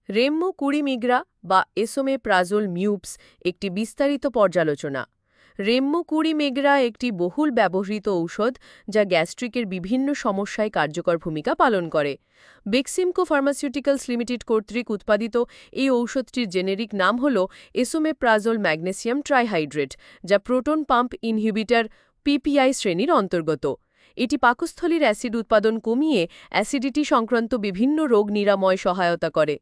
রেমমো কুড়িমিগ্রা বা এসোমেপ্রাজোল মিউপস একটি বিস্তারিত পর্যালোচনা। রেমমো কুড়িমিগ্রা একটি বহুল ব্যবহৃত ঔষধ যা গ্যাস্ট্রিকের বিভিন্ন সমস্যায় কার্যকর ভূমিকা পালন করে। বেক্সিমকো ফার্মাসিউটিক্যালস লিমিটেড কর্তৃক উৎপাদিত এই ঔষধটির জেনেরিক নাম হল এসোমেপ্রাজোল ম্যাগনেসিয়াম ট্রাইহাইড্রেট, যা প্রোটন পাম্প ইনহিবিটর পিপিআই শ্রেণীর অন্তর্গত। এটি পাকস্থলীর অ্যাসিড উৎপাদন কমিয়ে অ্যাসিডিটি সংক্রান্ত বিভিন্ন রোগ নিরাময় সহায়তা করে।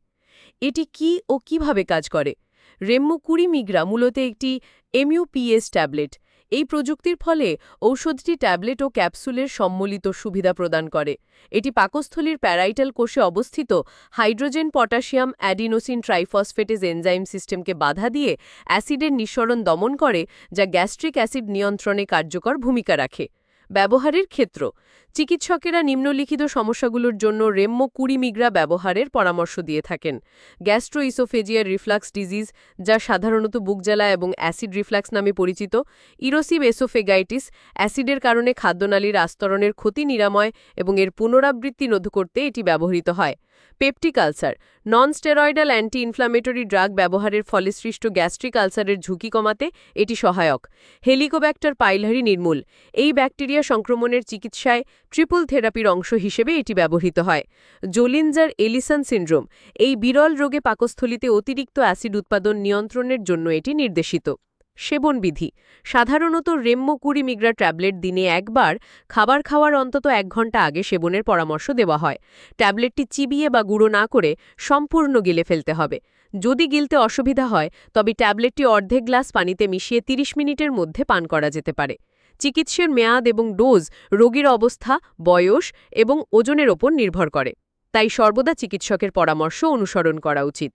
এটি কি ও কিভাবে কাজ করে? রেমমো কুড়িমিগ্রা মূলত একটি এমইউপিএস ট্যাবলেট। এই প্রযুক্তির ফলে ঔষধটি ট্যাবলেট ও ক্যাপসুলের সম্মিলিত সুবিধা প্রদান করে। এটি পাকস্থলীর প্যারাইটাল কোষে অবস্থিত হাইড্রোজেন পটাশিয়াম অ্যাডিনোসিন ট্রাইফসফেটেজ এনজাইম সিস্টেমকে বাধা দিয়ে অ্যাসিডের নিঃসরণ দমন করে, যা গ্যাস্ট্রিক অ্যাসিড নিয়ন্ত্রণে কার্যকর ভূমিকা রাখে। ব্যবহারের ক্ষেত্র: চিকিৎসকেরা নিম্নলিখিত সমস্যাগুলোর জন্য রেমমো কুড়িমিগ্রা ব্যবহারের পরামর্শ দিয়ে থাকেন। গ্যাস্ট্রোইসোফেজিয়ার রিফ্লাক্স ডিজিজ, যা সাধারণত বুকজ্বালা এবং অ্যাসিড রিফ্লাক্স নামে পরিচিত। ইরোসিভ এসোফেগাইটিস, অ্যাসিডের কারণে খাদ্যনালীর আস্তরণের ক্ষতি নিরাময় এবং এর পুনরাবৃত্তি রোধ করতে এটি ব্যবহৃত হয়। Peptic ulcer, non steroidal anti inflammatory drug ব্যবহারের ফলে সৃষ্ট গ্যাস্ট্রিক আলসারের ঝুঁকি কমাতে এটি সহায়ক। হেলিকোব্যাক্টার পাইলহারি নির্মূল, এই ব্যাকটেরিয়া সংক্রমণের চিকিৎসায় ট্রিপল থেরাপির অংশ হিসেবে এটি ব্যবহৃত হয়। জোলিনজার এলিসন সিন্ড্রোম, এই বিরল রোগে পাকস্থলীতে অতিরিক্ত অ্যাসিড উৎপাদন নিয়ন্ত্রণের জন্য এটি নির্দেশিত। সেবনবিধি: সাধারণত রেমমো কুড়িমিগ্রা ট্যাবলেট দিনে একবার, খাবার খাওয়ার অন্তত 1 ঘন্টা আগে সেবনের পরামর্শ দেওয়া হয়। ট্যাবলেটটি চিবিয়ে বা গুঁড়ো না করে সম্পূর্ণ গিলে ফেলতে হবে। যদি গিলতে অসুবিধা হয় তবে ট্যাবলেটটি অর্ধেক গ্লাস পানিতে মিশিয়ে 30 মিনিটের মধ্যে পান করা যেতে পারে। চিকিৎসার মেয়াদ এবং ডোজ রোগীর অবস্থা, বয়স এবং ওজনের ওপর নির্ভর করে, তাই সর্বদা চিকিৎসকের পরামর্শ অনুসরণ করা উচিত।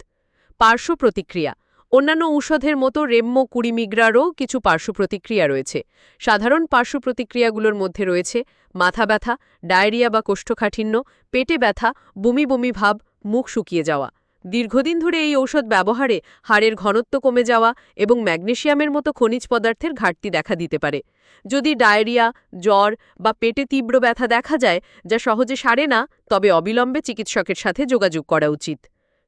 পার্শ্ব প্রতিক্রিয়া: অন্যান্য ঔষধের মতো রেমমো কুড়িমিগ্রারও কিছু পার্শ্ব প্রতিক্রিয়া রয়েছে। সাধারণ পার্শ্ব প্রতিক্রিয়াগুলোর মধ্যে রয়েছে মাথা ব্যথা, ডায়রিয়া বা কোষ্ঠকাঠিন্য, পেটে ব্যথা, বমি বমি ভাব, মুখ শুকিয়ে যাওয়া। দীর্ঘদিন ধরে এই ঔষধ ব্যবহারে হাড়ের ঘনত্ব কমে যাওয়া এবং ম্যাগনেসিয়ামের মতো খনিজ পদার্থের ঘাটতি দেখা দিতে পারে। যদি ডায়রিয়া, জ্বর বা পেটে তীব্র ব্যথা দেখা যায়, যা সহজে সারে না, তবে অবিলম্বে চিকিৎসকের সাথে যোগাযোগ করা উচিত।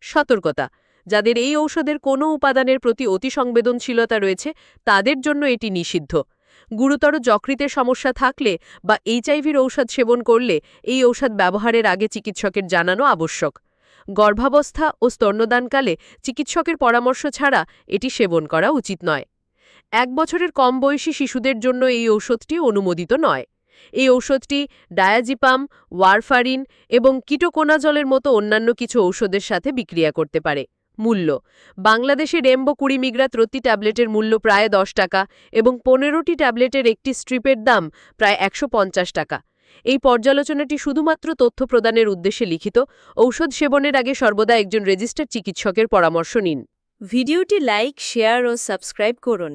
সতর্কতা: যাদের এই ঔষধের কোনো উপাদানের প্রতি অতিসংবেদনশীলতা রয়েছে তাদের জন্য এটি নিষিদ্ধ। গুরুতর যকৃতের সমস্যা থাকলে বা এইচআইভির ঔষধ সেবন করলে এই ঔষধ ব্যবহারের আগে চিকিৎসকের জানানো আবশ্যক। গর্ভাবস্থা ও স্তন্যদানকালে চিকিৎসকের পরামর্শ ছাড়া এটি সেবন করা উচিত নয়। 1 বছরের কম বয়সী শিশুদের জন্য এই ঔষধটি অনুমোদিত নয়। এই ঔষধটি ডায়াজিপাম, ওয়ারফারিন এবং কিটোকোনাজলের মতো অন্যান্য কিছু ঔষধের সাথে বিক্রিয়া করতে পারে। মূল্য: বাংলাদেশে রেমমো কুড়িমিগ্রা প্রতি ট্যাবলেটের মূল্য প্রায় 10 টাকা এবং 15টি ট্যাবলেটের একটি স্ট্রিপের দাম প্রায় 150 টাকা। এই পর্যালোচনাটি শুধুমাত্র তথ্য প্রদানের উদ্দেশ্যে লিখিত। ঔষধ সেবনের আগে সর্বদা একজন রেজিস্টার্ড চিকিৎসকের পরামর্শ নিন। ভিডিওটি লাইক, শেয়ার ও সাবস্ক্রাইব করুন।